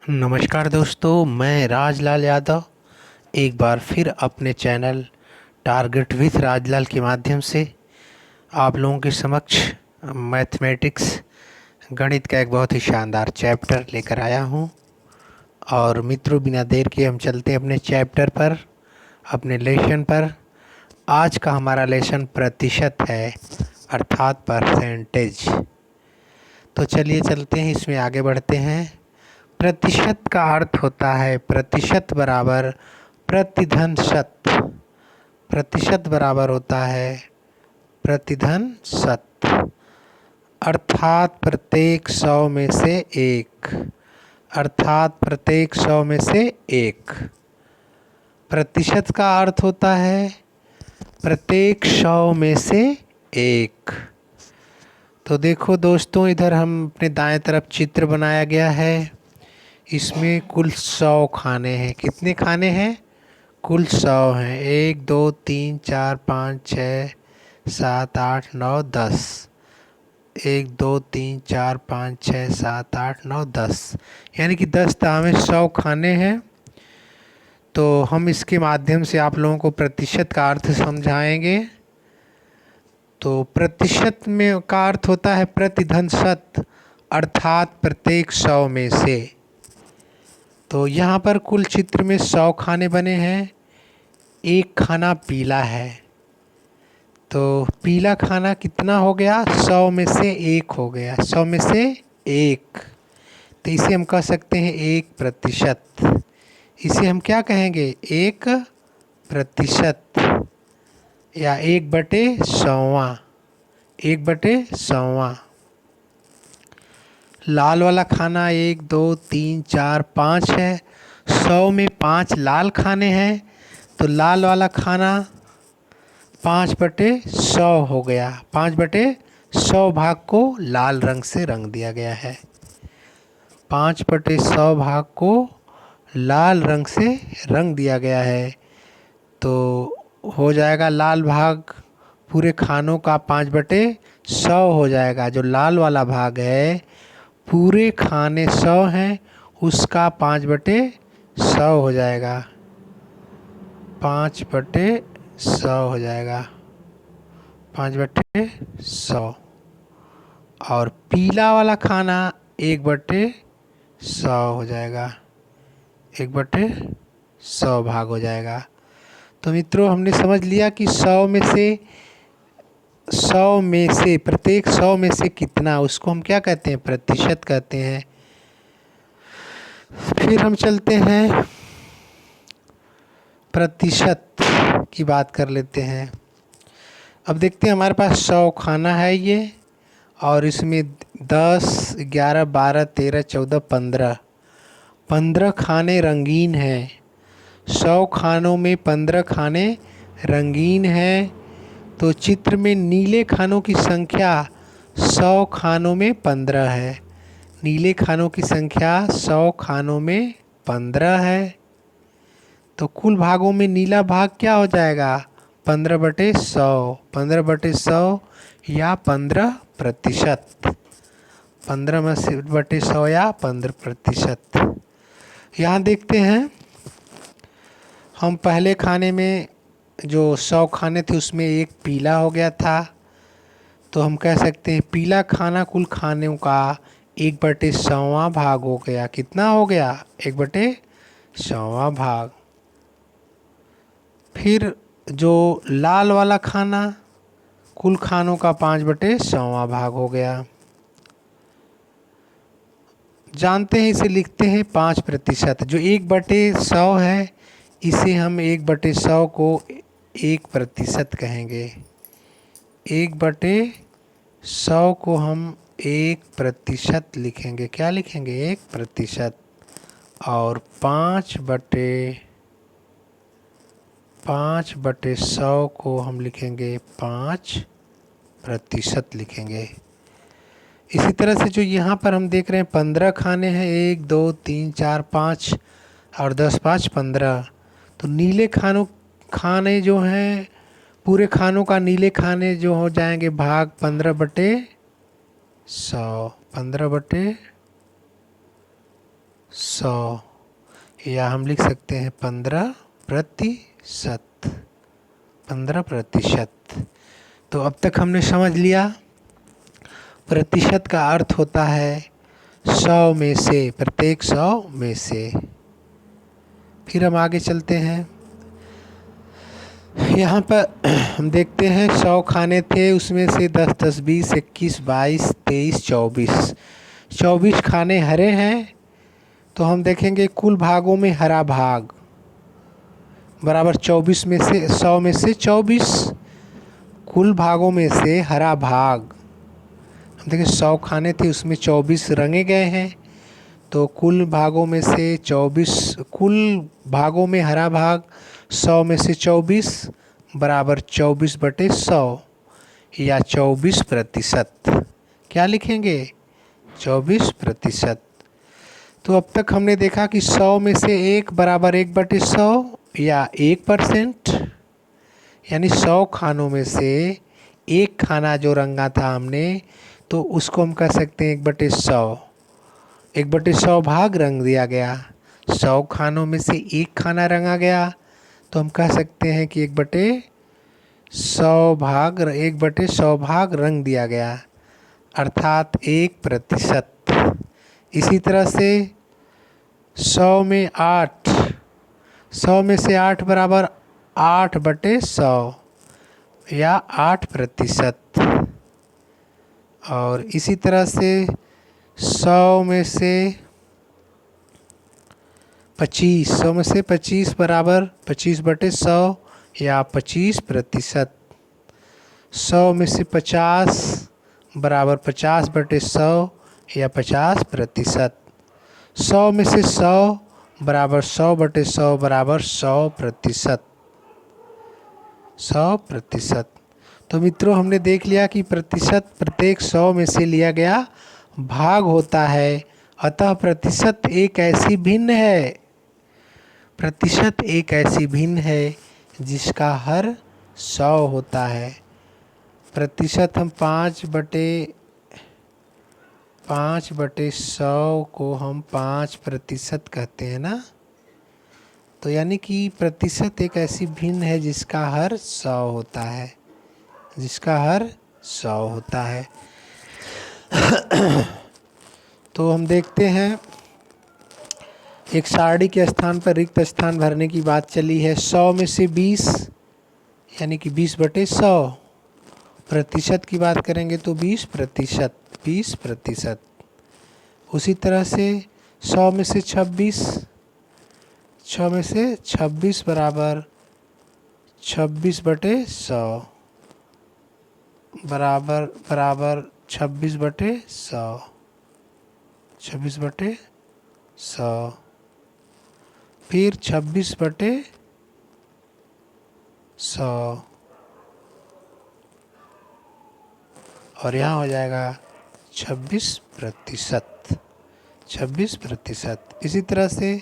नमस्कार दोस्तों, मैं राजलाल यादव एक बार फिर अपने चैनल टारगेट विथ राजलाल के माध्यम से आप लोगों के समक्ष मैथमेटिक्स गणित का एक बहुत ही शानदार चैप्टर लेकर आया हूं। और मित्रों, बिना देर के हम चलते हैं अपने चैप्टर पर, अपने लेसन पर। आज का हमारा लेसन प्रतिशत है, अर्थात परसेंटेज। तो चलिए चलते हैं, इसमें आगे बढ़ते हैं। प्रतिशत का अर्थ होता है प्रतिशत बराबर प्रतिधन शत। प्रतिशत बराबर होता है प्रतिधन शत, अर्थात प्रत्येक 100 में से एक। अर्थात प्रत्येक 100 में से एक। प्रतिशत का अर्थ होता है प्रत्येक 100 में से एक। तो देखो दोस्तों, इधर हम अपने दाएं तरफ चित्र बनाया गया है। इसमें कुल 100 खाने हैं। कितने खाने हैं? कुल 100 हैं। 1 2 3 4 5 6 7 8 9 10। 1 2 3 4 5 6 7 8 9 10, यानी कि 10 दावें 100 खाने हैं। तो हम इसके माध्यम से आप लोगों को प्रतिशत का अर्थ समझाएंगे। तो प्रतिशत में का अर्थ होता है प्रतिधन शत, अर्थात प्रत्येक 100 में से। तो यहाँ पर कुल चित्र में 100 खाने बने हैं। एक खाना पीला है, तो पीला खाना कितना हो गया? 100 में से एक हो गया। 100 में से एक, तो इसे हम कह सकते हैं 1%। इसे हम क्या कहेंगे? 1%, या 1/100। 1/100। लाल वाला खाना 1 2 3 4 5 है। 100 में 5 लाल खाने हैं, तो लाल वाला खाना 5/100 हो गया। 5/100 भाग को लाल रंग से रंग दिया गया है। 5/100 भाग को लाल रंग से रंग दिया गया है। तो हो जाएगा लाल भाग पूरे खानों का 5/100 हो जाएगा। जो लाल वाला भाग है, पूरे खाने 100 हैं, उसका 5/100 हो जाएगा। 5/100 हो जाएगा। 5/100। और पीला वाला खाना 1/100 हो जाएगा। 1/100 भाग हो जाएगा। तो मित्रों, हमने समझ लिया कि 100 में से प्रत्येक 100 में से कितना, उसको हम क्या कहते हैं? प्रतिशत कहते हैं। फिर हम चलते हैं, प्रतिशत की बात कर लेते हैं। अब देखते हैं, हमारे पास 100 खाना है ये, और इसमें 10 11 12 13 14 15 खाने रंगीन हैं। 100 खानों में 15 खाने रंगीन हैं। तो चित्र में नीले खानों की संख्या 100 खानों में 15 है। नीले खानों की संख्या 100 खानों में 15 है। तो कुल भागों में नीला भाग क्या हो जाएगा? 15/100। 15/100 या 15%। 15/100 या 15%। यहाँ देखते हैं, हम पहले खाने में जो 100 खाने थे उसमें एक पीला हो गया था। तो हम कह सकते हैं पीला खाना कुल खानों का 1/100 भाग हो गया। कितना हो गया? 1/100 भाग। फिर जो लाल वाला खाना कुल खानों का 5/100 भाग हो गया। जानते हैं, इसे लिखते हैं 5%। जो 1/100 है, इसे हम 1/100 को 1% कहेंगे। 1/100 को हम 1% लिखेंगे। क्या लिखेंगे? 1%। और 5/100 को हम लिखेंगे 5% लिखेंगे। इसी तरह से जो यहाँ पर हम देख रहे हैं 15 खाने हैं, 1 2 3 4 5 और 10 5 15। तो नीले खाने जो हैं, पूरे खानों का नीले खाने जो हो जाएंगे भाग 15/100। 15/100 100, या हम लिख सकते हैं 15%। 15%। तो अब तक हमने समझ लिया प्रतिशत का अर्थ होता है 100 में से, प्रत्येक 100 में से। फिर हम आगे चलते हैं। यहाँ पर हम देखते हैं 100 खाने थे, उसमें से 10, 10, 20, 21, 22, 23, 24। 24 खाने हरे हैं, तो हम देखेंगे कुल भागों में हरा भाग बराबर 24 में से 100 में से 24। कुल भागों में से हरा भाग, हम देखें 100 खाने थे, उसमें 24 रंगे गए हैं, तो कुल भागों में से 24, कुल भागों में हरा भाग 100 में से 24 बराबर 24/100 या 24%। क्या लिखेंगे? 24%। तो अब तक हमने देखा कि 100 में से 1 बराबर 1/100 या 1%, यानी 100 खानों में से एक खाना जो रंगा था हमने, तो उसको हम कह सकते हैं 1/100। 1/100 भाग रंग दिया गया। 100 खानों में से एक खाना रंगा गया, तो हम कह सकते हैं कि 1/100 भाग रंग दिया गया, अर्थात 1%। इसी तरह से 100 में 8, 100 में से 8 बराबर 8/100 या 8%। और इसी तरह से 100 में से 25, 100 में से 25 बराबर 25/100 या 25%। 100 में से 50 बराबर 50/100 या 50%। 100 में से 100 बराबर 100/100 बराबर 100%। 100%। तो मित्रों, हमने देख लिया कि प्रतिशत प्रत्येक 100 में से लिया गया भाग होता है। अतः प्रतिशत एक ऐसी भिन्न है जिसका हर 100 होता है। प्रतिशत हम 5/100 को हम 5% कहते हैं ना। तो यानी कि प्रतिशत एक ऐसी भिन्न है जिसका हर 100 होता है, तो हम देखते हैं एक सारणी के स्थान पर रिक्त स्थान भरने की बात चली है। 100 में से 20 यानी कि 20/100। प्रतिशत की बात करेंगे तो 20%। उसी तरह से 100 में से 26, 100 में से 26 बराबर 26/100 बराबर 26/100। 26/100 फिर 26/100 और यहाँ हो जाएगा 26%। 26%। इसी तरह से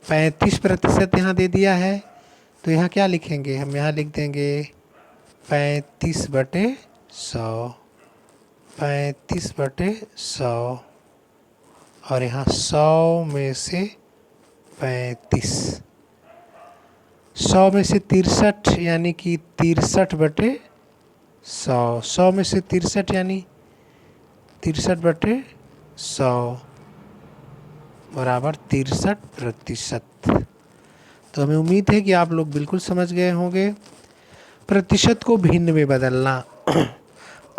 35% यहाँ दे दिया है, तो यहाँ क्या लिखेंगे? हम यहाँ लिख देंगे 35/100। 35/100 और यहाँ 100 में से 35। 100 में से 63 यानी कि 63/100। 100 में से 63 यानी 63/100 बराबर 63%। तो हमें उम्मीद है कि आप लोग बिल्कुल समझ गए होंगे प्रतिशत को भिन्न में बदलना।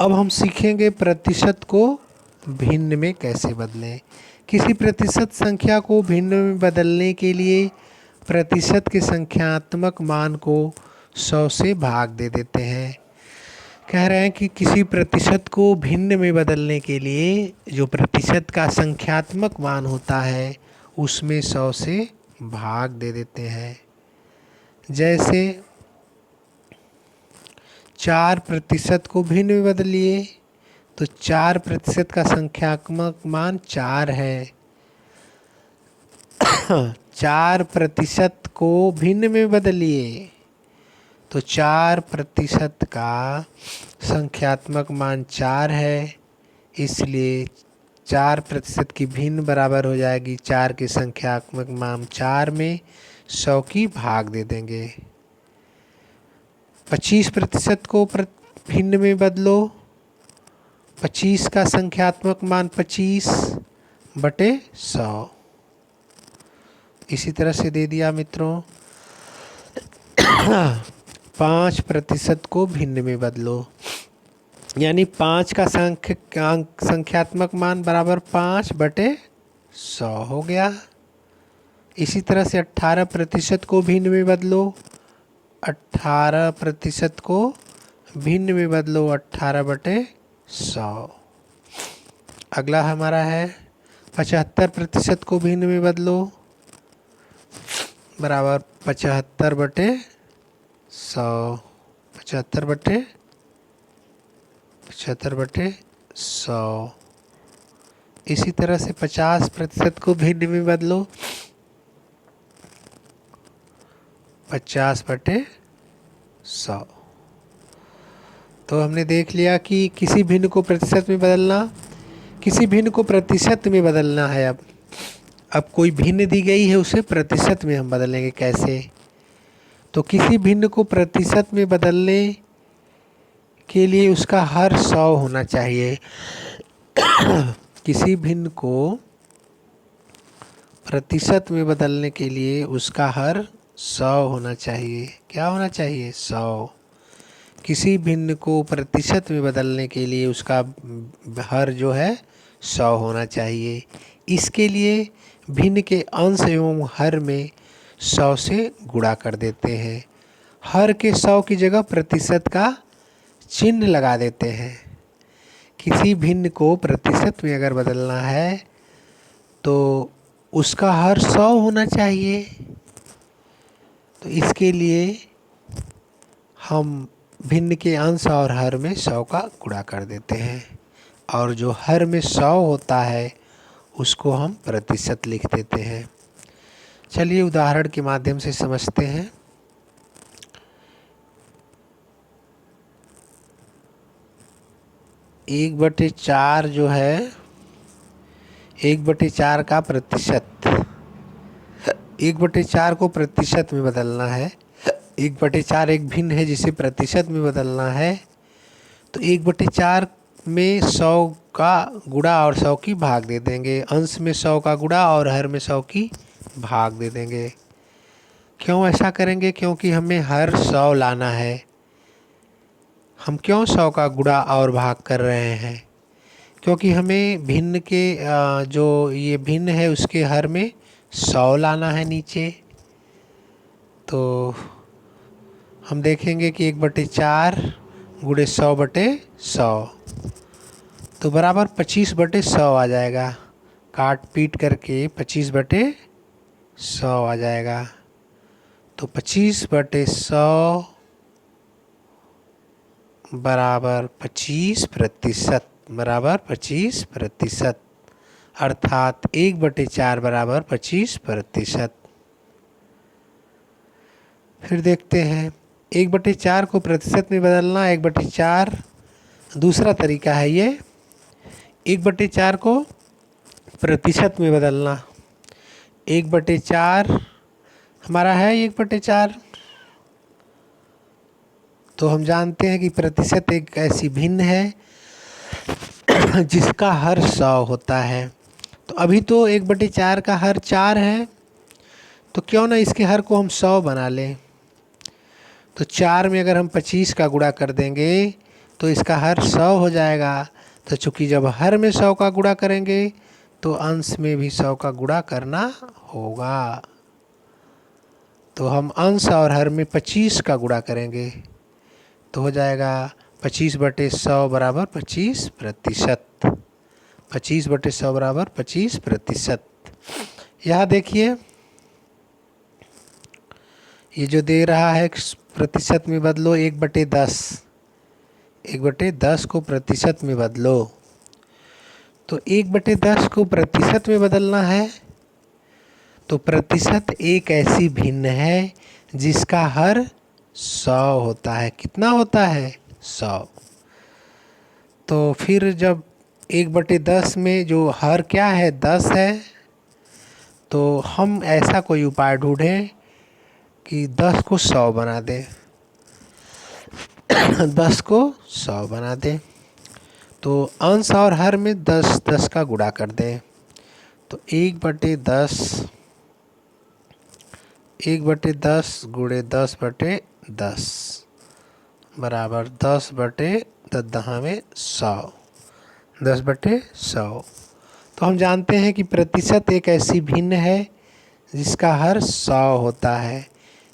अब हम सीखेंगे प्रतिशत को भिन्न में कैसे बदलें। किसी प्रतिशत संख्या को भिन्न में बदलने के लिए प्रतिशत के संख्यात्मक मान को 100 से भाग दे देते हैं। कह रहे हैं कि किसी प्रतिशत को भिन्न में बदलने के लिए जो प्रतिशत का संख्यात्मक मान होता है उसमें 100 से भाग दे देते हैं। जैसे 4% को भिन्न में बदलिए तो 4% का संख्यात्मक मान 4 है। 4% को भिन्न में बदलिए तो 4% का संख्यात्मक मान 4 है, इसलिए 4% की भिन्न बराबर हो जाएगी 4 के संख्यात्मक मान 4 में 100 की भाग दे देंगे। 25% को भिन्न में बदलो, 25 का संख्यात्मक मान 25/100। इसी तरह से दे दिया मित्रों। 5% को भिन्न में बदलो, यानी 5 का संख्यात्मक मान बराबर 5/100 हो गया। इसी तरह से 18% को भिन्न में बदलो, 18% को भिन्न में बदलो 18/100। अगला हमारा है 75% को भिन्न में बदलो, बराबर 75/100। 75/100। इसी तरह से 50% को भिन्न में बदलो, 50/100। तो हमने देख लिया कि किसी भिन्न को प्रतिशत में बदलना, किसी भिन्न को प्रतिशत में बदलना है। अब कोई भिन्न दी गई है, उसे प्रतिशत में हम बदलेंगे कैसे। तो किसी भिन्न को प्रतिशत में बदलने के लिए उसका हर 100 होना चाहिए। किसी भिन्न को प्रतिशत में बदलने के लिए उसका हर 100 होना चाहिए। क्या होना चाहिए? 100। किसी भिन्न को प्रतिशत में बदलने के लिए उसका हर जो है 100 होना चाहिए। इसके लिए भिन्न के अंश एवं हर में 100 से गुणा कर देते हैं। हर के 100 की जगह प्रतिशत का चिन्ह लगा देते हैं। किसी भिन्न को प्रतिशत में अगर बदलना है तो उसका हर 100 होना चाहिए। तो इसके लिए हम भिन्न के अंश और हर में 100 का गुणा कर देते हैं, और जो हर में 100 होता है उसको हम प्रतिशत लिख देते हैं। चलिए उदाहरण के माध्यम से समझते हैं। एक बटे चार जो है, 1/4 का प्रतिशत, 1/4 को प्रतिशत में बदलना है। 1/4 एक भिन्न है जिसे प्रतिशत में बदलना है। तो 1/4 में 100 का गुणा और 100 की भाग दे देंगे। अंश में 100 का गुणा और हर में 100 की भाग दे देंगे। क्यों ऐसा करेंगे? क्योंकि हमें हर 100 लाना है। हम क्यों 100 का गुणा और भाग कर रहे हैं? क्योंकि हमें भिन्न के जो ये भिन्न है उसके हर में 100 लाना है नीचे। तो हम देखेंगे कि 1/4 गुणे 100/100 तो बराबर 25/100 आ जाएगा। काट पीट करके 25/100 आ जाएगा। तो 25/100 बराबर 25%, बराबर 25%, अर्थात 1/4 बराबर 25%। फिर देखते हैं 1/4 को प्रतिशत में बदलना। 1/4 दूसरा तरीका है ये। 1/4 को प्रतिशत में बदलना। 1/4 हमारा है 1/4। तो हम जानते हैं कि प्रतिशत एक ऐसी भिन्न है जिसका हर 100 होता है। तो अभी तो 1/4 का हर 4 है, तो क्यों ना इसके हर को हम 100 बना लें। तो 4 में अगर हम 25 का गुणा कर देंगे तो इसका हर 100 हो जाएगा। तो चूँकि जब हर में 100 का गुणा करेंगे तो अंश में भी 100 का गुणा करना होगा। तो हम अंश और हर में 25 का गुणा करेंगे तो हो जाएगा 25/100 बराबर 25%। 25/100 बराबर 25%। यहाँ देखिए ये जो दे रहा है प्रतिशत में बदलो 1/10। 1/10 को प्रतिशत में बदलो। तो 1/10 को प्रतिशत में बदलना है। तो प्रतिशत एक ऐसी भिन्न है जिसका हर 100 होता है। कितना होता है? 100। तो फिर जब 1/10 में जो हर क्या है 10 है, तो हम ऐसा कोई उपाय ढूंढें कि 10 को 100 बना दें। 10 को 100 बना दें, तो अंश और हर में 10 10 का गुणा कर दें। तो 1/10 1/10 गुणे 10/10 बराबर 10/10 में 100। 10/100। तो हम जानते हैं कि प्रतिशत एक ऐसी भिन्न है जिसका हर 100 होता है।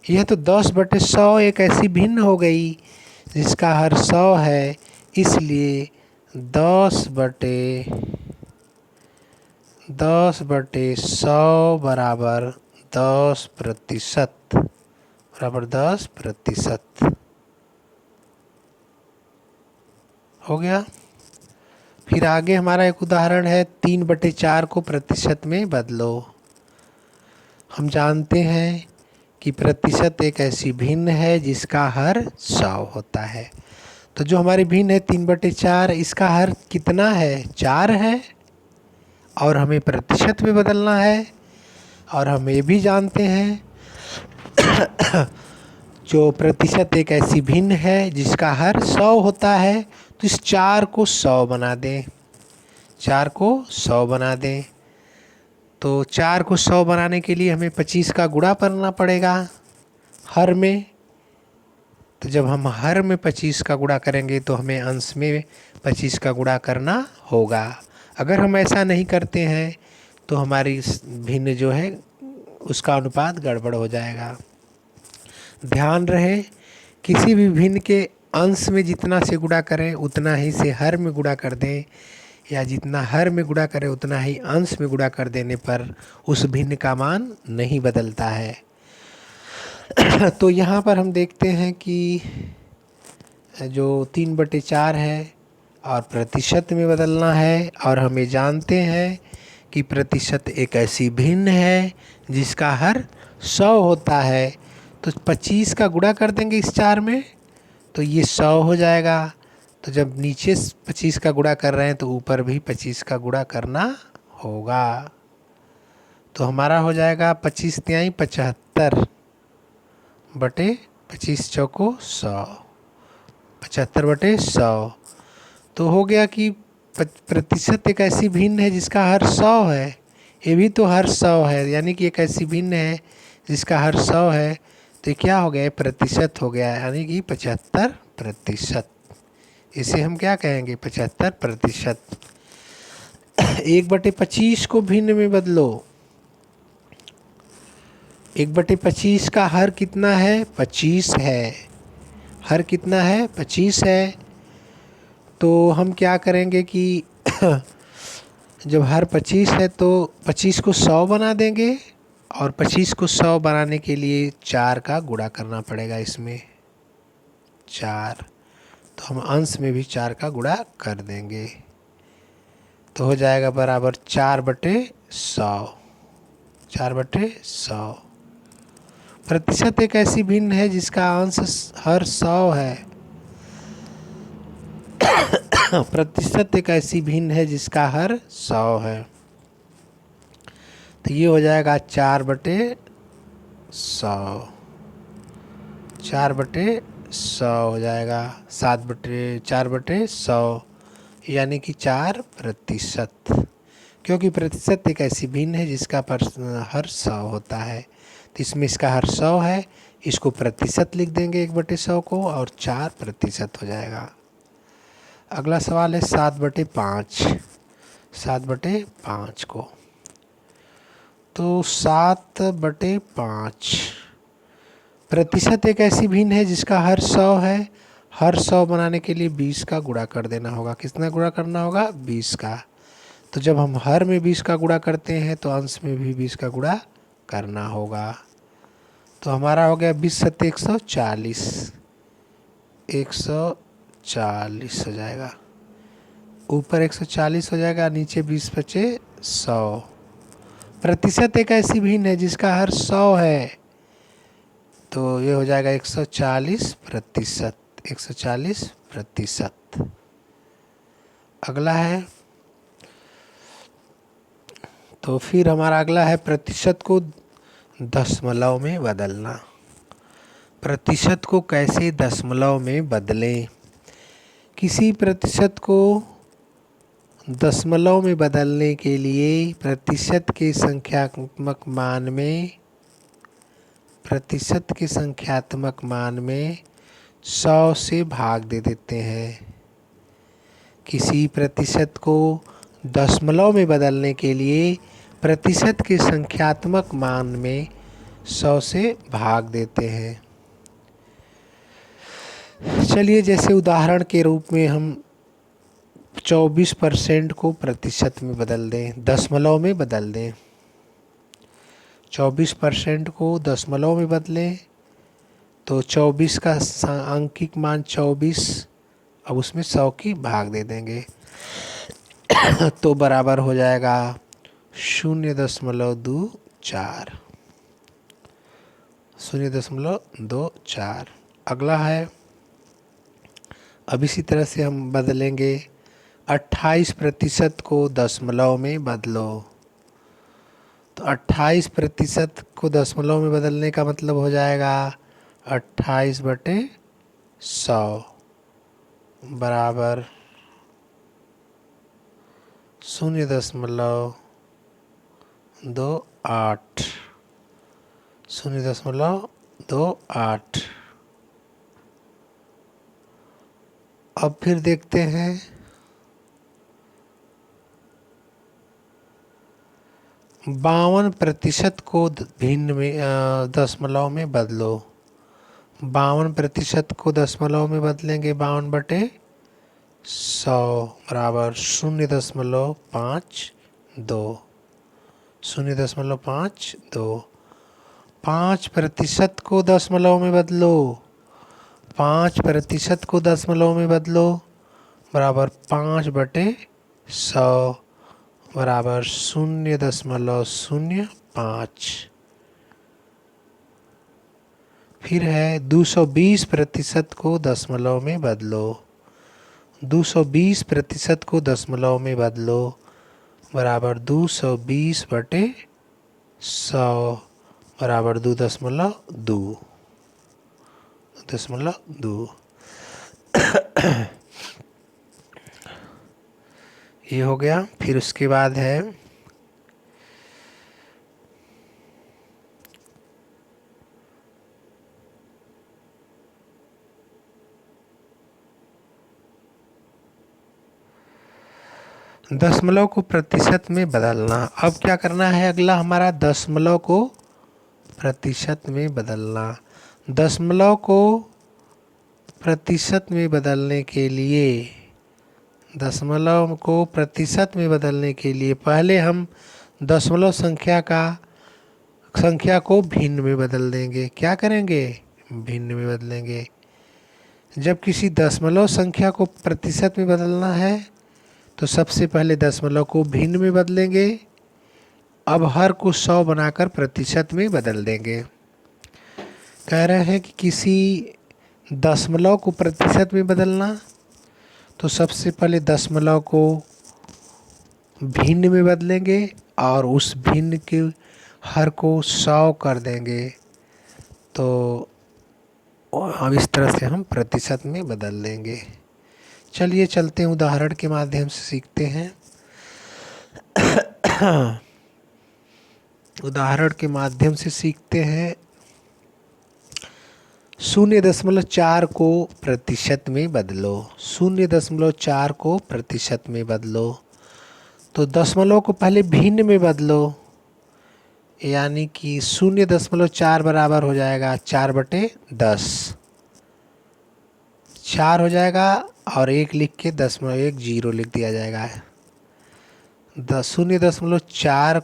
यह तो 10/100 एक ऐसी भिन्न हो गई जिसका हर 100 है, इसलिए 10/100 बराबर 10%। बराबर 10% हो गया। फिर आगे हमारा एक उदाहरण है, 3/4 को प्रतिशत में बदलो। हम जानते हैं कि प्रतिशत एक ऐसी भिन्न है जिसका हर 100 होता है। तो जो हमारी भिन्न है 3/4, इसका हर कितना है? 4 है, और हमें प्रतिशत में बदलना है। और हम ये भी जानते हैं जो प्रतिशत एक ऐसी भिन्न है जिसका हर 100 होता है, तो इस 4 को 100 बना दें। 4 को 100 बना दें, तो 4 को 100 बनाने के लिए हमें 25 का गुणा करना पड़ेगा हर में। तो जब हम हर में 25 का गुणा करेंगे तो हमें अंश में 25 का गुणा करना होगा। अगर हम ऐसा नहीं करते हैं तो हमारी भिन्न जो है उसका अनुपात गड़बड़ हो जाएगा। ध्यान रहे, किसी भी भिन्न के अंश में जितना से गुणा करें उतना ही से हर में गुणा कर दें, या जितना हर में गुणा करें उतना ही अंश में गुणा कर देने पर उस भिन्न का मान नहीं बदलता है। तो यहाँ पर हम देखते हैं कि जो 3/4 है और प्रतिशत में बदलना है, और हमें जानते हैं कि प्रतिशत एक ऐसी भिन्न है जिसका हर 100 होता है। तो 25 का गुणा कर देंगे इस 4 में, तो ये 100 हो जाएगा। तो जब नीचे 25 का गुणा कर रहे हैं तो ऊपर भी 25 का गुणा करना होगा। तो हमारा हो जाएगा 25 तिहाई 75 बटे 25 चौको 100, 75/100। तो हो गया कि प्रतिशत एक ऐसी भिन्न है जिसका हर 100 है। ये भी तो हर 100 है, यानी कि एक ऐसी भिन्न है जिसका हर 100 है। तो क्या हो गया? प्रतिशत हो गया, यानी कि 75%। इसे हम क्या कहेंगे? 75%। 1/25 को भिन्न में बदलो। 1/25 का हर कितना है? 25 है। हर कितना है? 25 है। तो हम क्या करेंगे कि जब हर 25 है तो 25 को 100 बना देंगे, और 25 को 100 बनाने के लिए 4 का गुणा करना पड़ेगा इसमें, 4। तो हम अंश में भी 4 का गुणा कर देंगे, तो हो जाएगा बराबर 4/100। 4/100। प्रतिशत एक ऐसी भिन्न है जिसका अंश हर 100 है। प्रतिशत एक ऐसी भिन्न है जिसका हर 100 है। तो ये हो जाएगा 4/100। 4/100 हो जाएगा 4/100, यानी कि 4%। क्योंकि प्रतिशत एक ऐसी भिन्न है जिसका हर 100 होता है, तो इसमें इसका हर 100 है, इसको प्रतिशत लिख देंगे 1/100 को, और 4% हो जाएगा। अगला सवाल है 7/5। 7/5 को, तो 7/5 प्रतिशत एक ऐसी भिन्न है जिसका हर 100 है। हर 100 बनाने के लिए 20 का गुणा कर देना होगा। कितना गुणा करना होगा? 20 का। तो जब हम हर में 20 का गुणा करते हैं तो अंश में भी 20 का गुणा करना होगा। तो हमारा हो गया 20 × 140। 140 हो जाएगा, ऊपर 140 हो जाएगा, नीचे 20 बचे 100। प्रतिशत एक ऐसी भिन्न है जिसका हर 100 है, तो ये हो जाएगा 140%। 140%। अगला है तो फिर हमारा अगला है प्रतिशत को दशमलव में बदलना। प्रतिशत को कैसे दशमलव में बदलें? किसी प्रतिशत को दशमलव में बदलने के लिए प्रतिशत के संख्यात्मक मान में 100 से भाग दे देते हैं। किसी प्रतिशत को दशमलव में बदलने के लिए प्रतिशत के संख्यात्मक मान में 100 से भाग देते हैं। चलिए, जैसे उदाहरण के रूप में हम 24% को प्रतिशत में बदल दें, दशमलव में बदल दें। 24% को दशमलव में बदलें तो 24 का अंकिक मान 24, अब उसमें 100 की भाग दे देंगे तो बराबर हो जाएगा 0.24। 0.24। अगला है, अब इसी तरह से हम बदलेंगे 28% को दशमलव में बदलो। तो 28% को दशमलव में बदलने का मतलब हो जाएगा 28/100 बराबर 0.28। 0.28। अब फिर देखते हैं 52% को भिन्न में दशमलव में बदलो। 52% को दशमलव में बदलेंगे 52/100 बराबर 0.52। 0.52। 5% को दशमलव में बदलो। 5% को दशमलव में बदलो बराबर 5/100 बराबर 0.05। फिर है 220% को दशमलव में बदलो। 220% को दशमलव में बदलो बराबर 220/100 बराबर 2.2। ये हो गया। फिर उसके बाद है 0.0 को प्रतिशत में बदलना। अब क्या करना है, अगला हमारा 0.0 को प्रतिशत में बदलना। 0.0 को प्रतिशत में बदलने के लिए 0.0 को प्रतिशत में बदलने के लिए पहले हम दशमलव संख्या को भिन्न में बदल देंगे। क्या करेंगे? भिन्न में बदलेंगे। जब किसी दशमलव संख्या को प्रतिशत में बदलना है तो सबसे पहले दशमलव को भिन्न में बदलेंगे। अब हर को 100 बनाकर प्रतिशत में बदल देंगे। कह रहे हैं कि किसी दशमलव को प्रतिशत में बदलना, तो सबसे पहले दशमलव को भिन्न में बदलेंगे और उस भिन्न के हर को 100 कर देंगे। तो अब इस तरह से हम प्रतिशत में बदल देंगे। चलिए चलते हैं, उदाहरण के माध्यम से सीखते हैं। उदाहरण के माध्यम से सीखते हैं। 0.4 को प्रतिशत में बदलो। 0.4 को प्रतिशत में बदलो तो दशमलव को पहले भिन्न में बदलो, यानी कि 0.4 बराबर हो जाएगा 4/10। 4 हो जाएगा और 1 लिख के 0.1 जीरो लिख दिया जाएगा। 0.4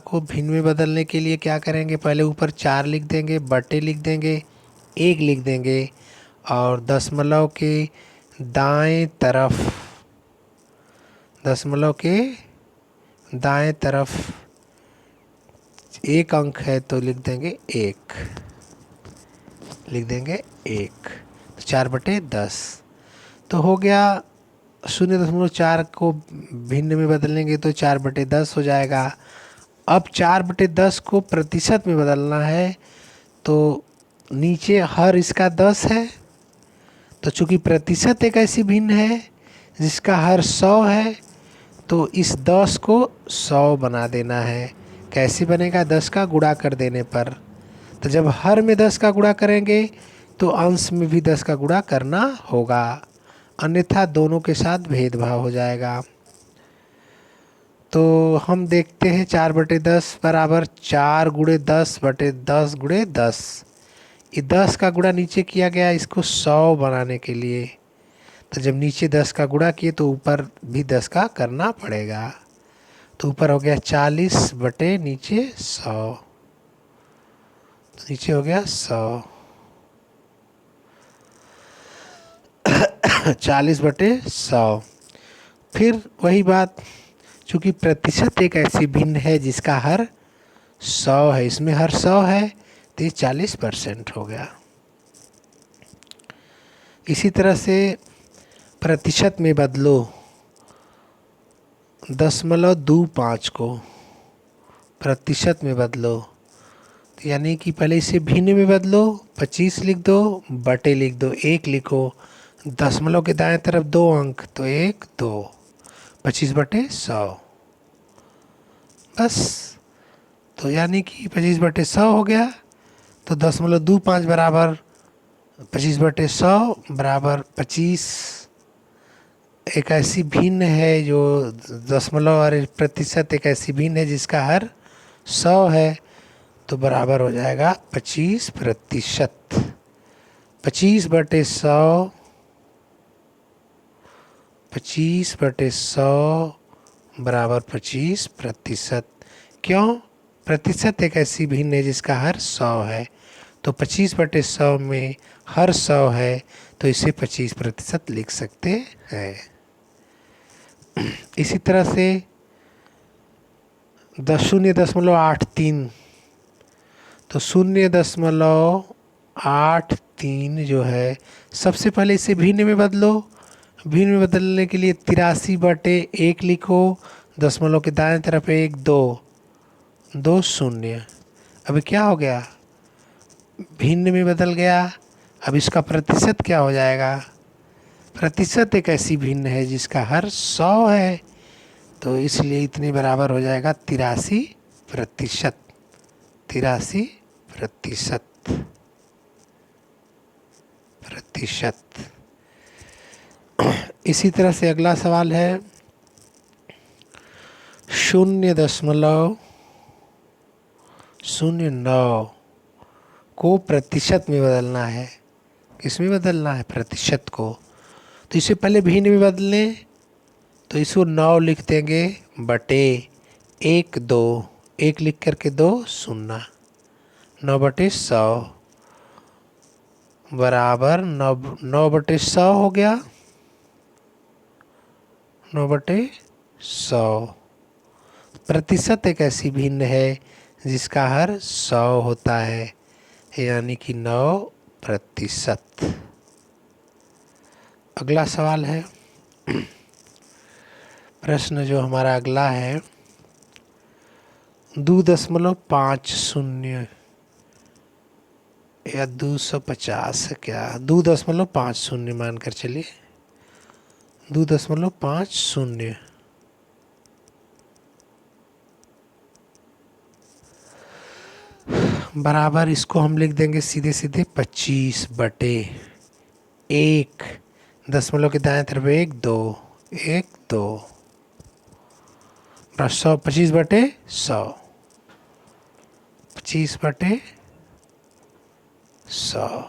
को भिन्न में बदलने के लिए क्या करेंगे, पहले ऊपर 4 लिख देंगे, बटे लिख देंगे, 1 लिख देंगे और दशमलव के दाएं तरफ एक अंक है तो लिख देंगे 1। तो 4/10 तो हो गया 0.4 को भिन्न में बदलेंगे तो 4/10 हो जाएगा। अब 4/10 को प्रतिशत में बदलना है तो नीचे हर इसका 10 है, तो चूंकि प्रतिशत एक ऐसी भिन्न है जिसका हर 100 है, तो इस 10 को 100 बना देना है। कैसे बनेगा? 10 का गुणा कर देने पर। तो जब हर में 10 का गुणा करेंगे तो अंश में भी 10 का गुणा करना होगा, अन्यथा दोनों के साथ भेदभाव हो जाएगा। तो हम देखते हैं 4/10 बराबर 4 × 10/10 × 10। ये 10 का गुणा नीचे किया गया इसको 100 बनाने के लिए। तो जब नीचे 10 का गुणा किए तो ऊपर भी 10 का करना पड़ेगा। तो ऊपर हो गया 40 बटे नीचे 100, तो नीचे हो गया 100। 40/100। फिर वही बात, चूंकि प्रतिशत एक ऐसी भिन्न है जिसका हर 100 है, इसमें हर 100 है तो ये 40% हो गया। इसी तरह से प्रतिशत में बदलो 0.25 को प्रतिशत में बदलो, तो यानी कि पहले इसे भिन्न में बदलो, 25 लिख दो, बटे लिख दो, 1 लिखो, दशमलव के दाएं तरफ 2 अंक, तो 1 2, 25/100 बस। तो यानी कि 25/100 हो गया। तो 0.25 बराबर 25/100 बराबर 25 एक ऐसी भिन्न है जो दशमलव और प्रतिशत एक ऐसी भिन्न है जिसका हर 100 है, तो बराबर हो जाएगा 25%। 25/100 25/100 बराबर 25%। क्यों? प्रतिशत एक ऐसी भिन्न है जिसका हर 100 है, तो 25/100 में हर 100 है तो इसे 25% लिख सकते हैं। इसी तरह से 0.83, तो 0.83 जो है, सबसे पहले इसे भिन्न में बदलो। भिन्न में बदलने के लिए 83/1 लिखो, दशमलव के दाएं तरफ 1 2 2 0। अब क्या हो गया? भिन्न में बदल गया। अब इसका प्रतिशत क्या हो जाएगा? प्रतिशत एक ऐसी भिन्न है जिसका हर 100 है, तो इसलिए इतने बराबर हो जाएगा 83%। 83%। इसी तरह से अगला सवाल है 0.09 को प्रतिशत में बदलना है। किस में बदलना है? प्रतिशत को। तो इसे पहले भिन्न में बदलें, तो इसको 9 लिख देंगे, बटे 1 2 1 लिख करके 2 0, 9/100 बराबर 9/100 हो गया। 9/100। प्रतिशत एक ऐसी भिन्न है जिसका हर 100 होता है, यानी कि 9%। अगला सवाल है, प्रश्न जो हमारा अगला है 2.50 या 250 है क्या? 2.50 मानकर चलिए, 2.50 बराबर, इसको हम लिख देंगे सीधे सीधे 25/1, दशमलव के दाएं तरफ 1 2 1 2 100, 25/100, 25/100।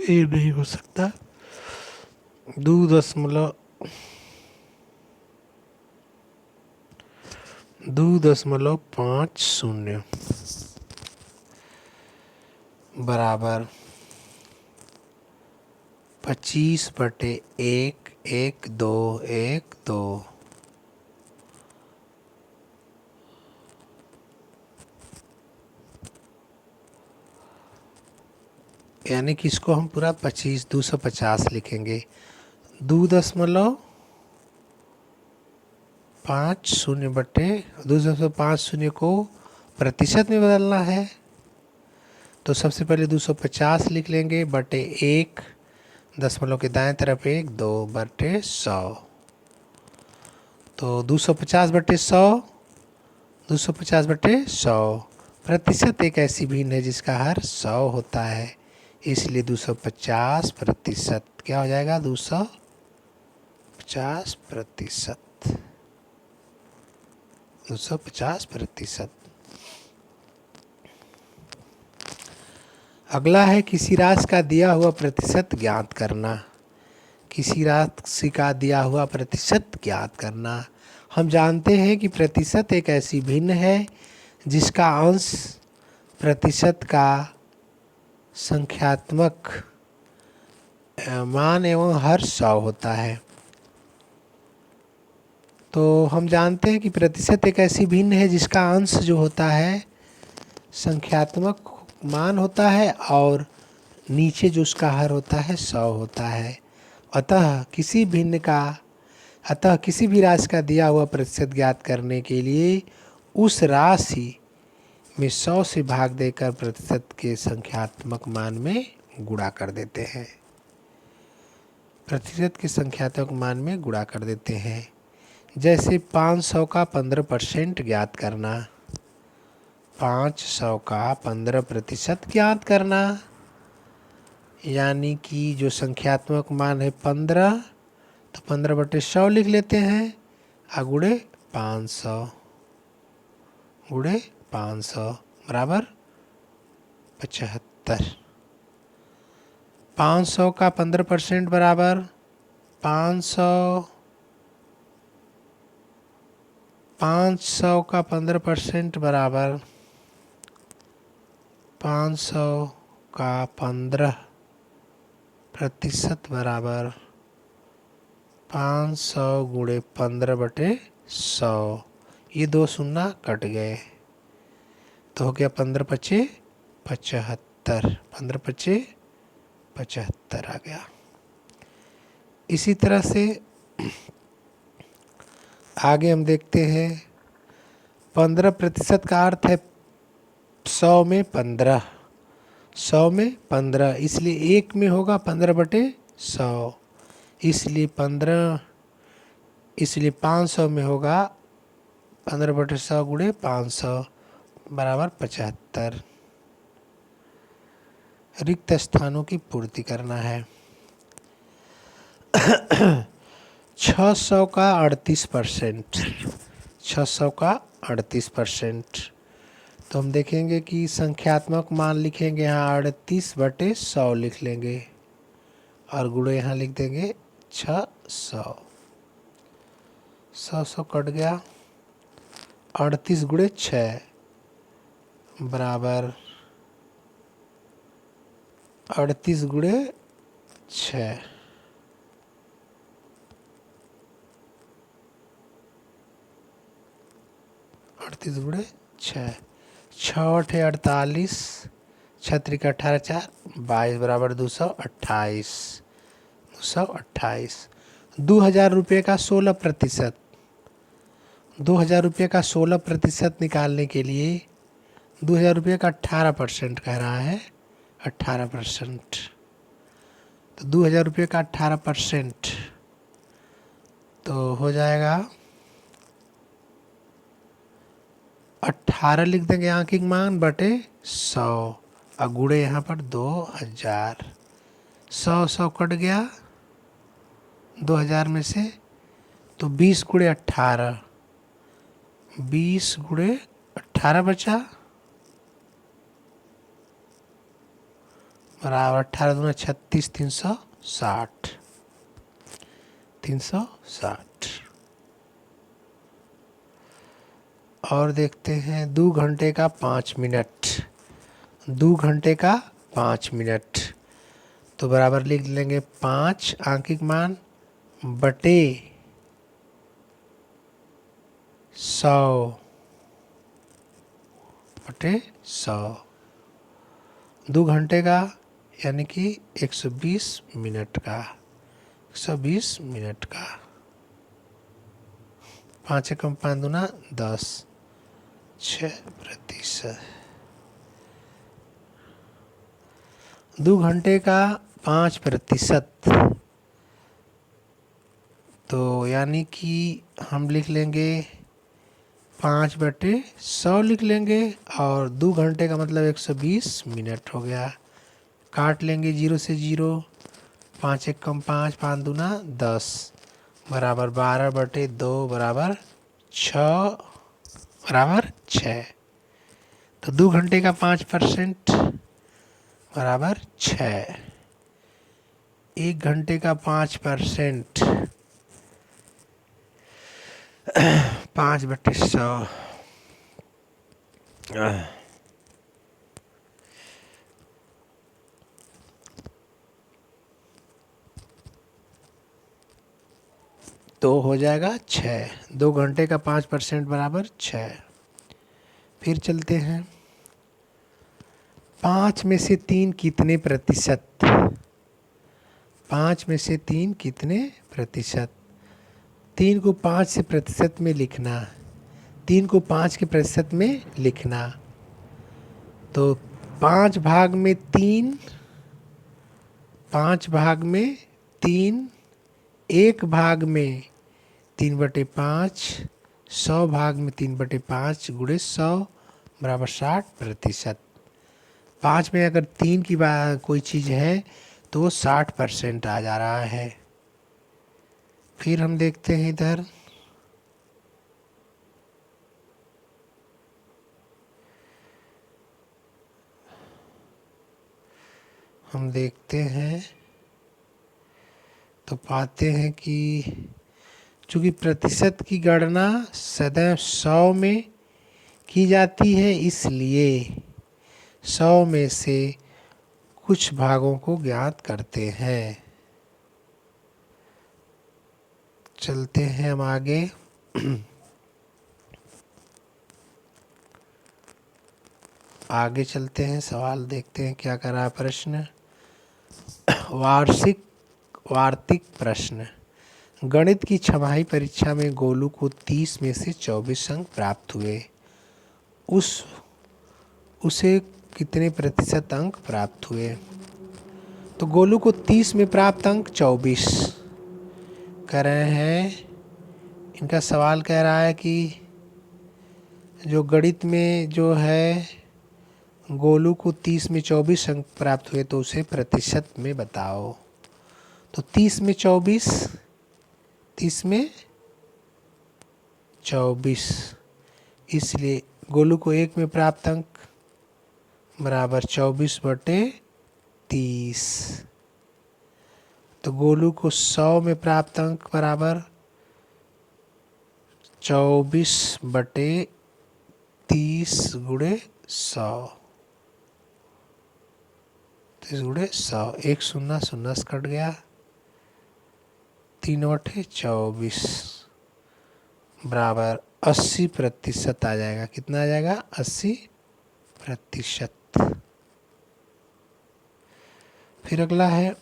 ये नहीं हो सकता। 2.50 बराबर 25/1 1 2 1 2 . यानी कि इसको हम पूरा 250 लिखेंगे। 2.50 को प्रतिशत में बदलना है, तो सबसे पहले 250 लिख लेंगे बटे 1, दशमलव के दाएं तरफ 1, 2/100। तो 250/100 प्रतिशत एक ऐसी भिन्न है जिसका हर 100 होता है, इसलिए 250% क्या हो जाएगा, 250%। 250%। अगला है किसी राशि का दिया हुआ प्रतिशत ज्ञात करना। किसी राशि का दिया हुआ प्रतिशत ज्ञात करना। हम जानते हैं कि प्रतिशत एक ऐसी भिन्न है जिसका अंश प्रतिशत का संख्यात्मक मान एवं हर 100 होता है। तो हम जानते हैं कि प्रतिशत एक ऐसी भिन्न है जिसका अंश जो होता है संख्यात्मक मान होता है और नीचे जो उसका हर होता है 100 होता है। अतः किसी भी राशि का दिया हुआ प्रतिशत ज्ञात करने के लिए उस राशि में 100 से भाग देकर प्रतिशत के संख्यात्मक मान में गुणा कर देते हैं। प्रतिशत के संख्यात्मक मान में गुणा कर देते हैं। जैसे 500 का 15% ज्ञात करना। 500 का 15% ज्ञात करना, यानी कि जो संख्यात्मक मान है 15, तो 15/100 लिख लेते हैं, गुणे 500 बराबर 75। 500 का 15% बराबर 500 का 15% बराबर 500 का 15% बराबर 500 गुणे 15/100। ये 2 शून्य कट गए तो हो गया 15×5 = 75। 15×5 = 75 आ गया। इसी तरह से आगे हम देखते हैं 15% का अर्थ है 100 में 15। 100 में 15, इसलिए 1 में होगा 15/100, इसलिए 500 में होगा 15/100 गुणे 500 बराबर 75। रिक्त स्थानों की पूर्ति करना है। 600 का 38%। 600 का 38%। तो हम देखेंगे कि संख्यात्मक मान लिखेंगे, यहाँ 38/100 लिख लेंगे और गुणे यहाँ लिख देंगे 600। 100 कट गया। 38 गुणे 6 बराबर 38 गुणे 6। 38 गुणे 6। 6 × 8 = 48, 6 × 3 = 18, 4 22 बराबर 228। 228। 2000 रुपये का 16%। 2000 रुपये का 16% निकालने के लिए 2000 रुपये का 18% कह रहा है, 18%। तो 2000 रुपये का 18% तो हो जाएगा 18 लिख देंगे आंकिक मान बटे 100 और गुणे यहाँ पर 2000। 100 कट गया 2000 में से, तो 20 गुणे 18, 20 गुणे 18 बचा बराबर 18 दूना 36, 360। 360। और देखते हैं 2 घंटे का 5 मिनट। 2 घंटे का 5 मिनट तो बराबर लिख लेंगे 5 आंकिक मान बटे 100 बटे 100। 2 घंटे का यानी कि 120 मिनट का, 120 मिनट का। 5 एकम 5 दूना 10, 6%। 2 घंटे का 5%, तो यानी कि हम लिख लेंगे 5/100 लिख लेंगे, और 2 घंटे का मतलब 120 मिनट हो गया। काट लेंगे 0 से 0, 5 एकम 5, 5 दूना 10, बराबर 12/2 बराबर 6, बराबर 6। तो 2 घंटे का 5% बराबर 6। 1 घंटे का 5%, 5/100, तो हो जाएगा 6। 2 घंटे का 5% बराबर 6। फिर चलते हैं, 5 में से 3 कितने प्रतिशत? 5 में से 3 कितने प्रतिशत? 3 को 5 से प्रतिशत में लिखना, 3 को 5 के प्रतिशत में लिखना, तो 5 भाग में 3, 5 भाग में 3, 1 भाग में 3/5, 100 भाग में 3/5 गुणे 100 बराबर 60%। 5 में अगर 3 की कोई चीज़ है तो 60% आ जा रहा है। फिर हम देखते हैं इधर, हम देखते हैं तो पाते हैं कि चूँकि प्रतिशत की गणना सदैव 100 में की जाती है, इसलिए 100 में से कुछ भागों को ज्ञात करते हैं। चलते हैं हम आगे। आगे चलते हैं, सवाल देखते हैं क्या कर रहा है प्रश्न। वार्तिक प्रश्न। गणित की छमाही परीक्षा में गोलू को 30 में से 24 अंक प्राप्त हुए। उसे कितने प्रतिशत अंक प्राप्त हुए? तो गोलू को 30 में प्राप्त अंक 24 कह रहे हैं। इनका सवाल कह रहा है कि जो गणित में जो है गोलू को 30 में 24 अंक प्राप्त हुए, तो उसे प्रतिशत में बताओ। तो 30 में 24, 30 में 24, इसलिए गोलू को 1 में प्राप्त अंक बराबर 24/30। तो गोलू को 100 में प्राप्त अंक बराबर 24/30 गुणे 100, 30 गुणे 100, 1 शून्य शून्य से कट गया, 3/24 बराबर 80% आ जाएगा। कितना आ जाएगा? 80%। फिर अगला है,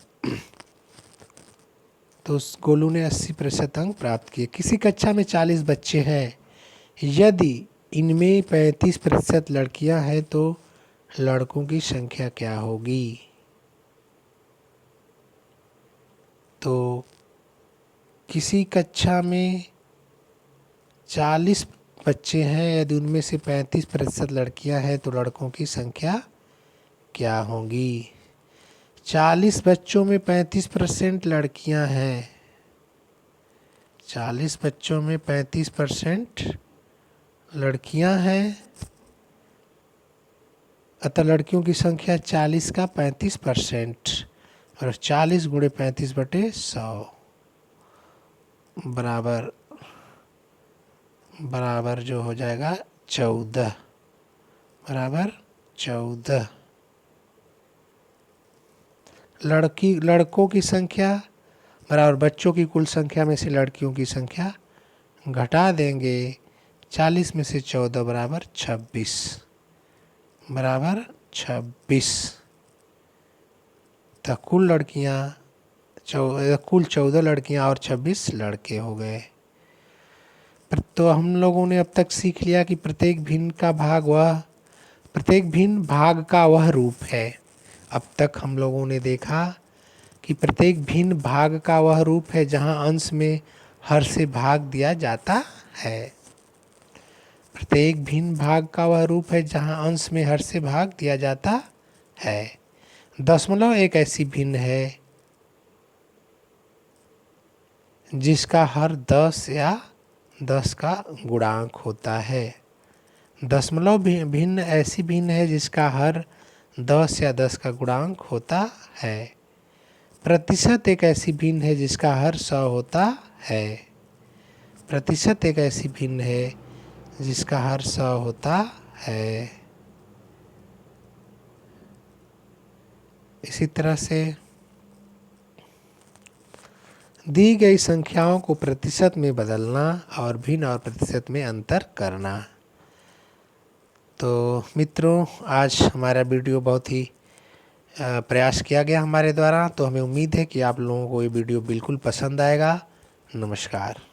तो गोलू ने 80% अंक प्राप्त किए। किसी कक्षा में 40 बच्चे हैं, यदि इनमें 35% लड़कियां हैं तो लड़कों की संख्या क्या होगी? तो किसी कक्षा में 40 बच्चे हैं, यदि उनमें से 35% लड़कियां हैं तो लड़कों की संख्या क्या होगी? 40 बच्चों में 35% लड़कियां हैं, 40 बच्चों में 35% लड़कियां हैं, अतः लड़कियों की संख्या 40 का 35%, और 40 गुणे 35/100 बराबर जो हो जाएगा 14, बराबर 14। लड़कों की संख्या बराबर बच्चों की कुल संख्या में से लड़कियों की संख्या घटा देंगे, 40 में से 14 बराबर 26, बराबर 26। तो कुल 14 लड़कियां और 26 लड़के हो गए। तो हम लोगों ने अब तक सीख लिया कि प्रत्येक भिन्न भाग का वह रूप है। अब तक हम लोगों ने देखा कि प्रत्येक भिन्न भाग का वह रूप है जहाँ अंश में हर से भाग दिया जाता है। प्रत्येक भिन्न भाग का वह रूप है जहाँ अंश में हर से भाग दिया जाता है। दशमलव एक ऐसी भिन्न है जिसका हर 10 या 10 का गुणांक होता है। दशमलव भिन्न ऐसी भिन्न है जिसका हर 10 या 10 का गुणांक होता है। प्रतिशत एक ऐसी भिन्न है जिसका हर 100 होता है। प्रतिशत एक ऐसी भिन्न है जिसका हर 100 होता है। इसी तरह से दी गई संख्याओं को प्रतिशत में बदलना और भिन्न और प्रतिशत में अंतर करना। तो मित्रों, आज हमारा वीडियो बहुत ही प्रयास किया गया हमारे द्वारा, तो हमें उम्मीद है कि आप लोगों को ये वीडियो बिल्कुल पसंद आएगा। नमस्कार।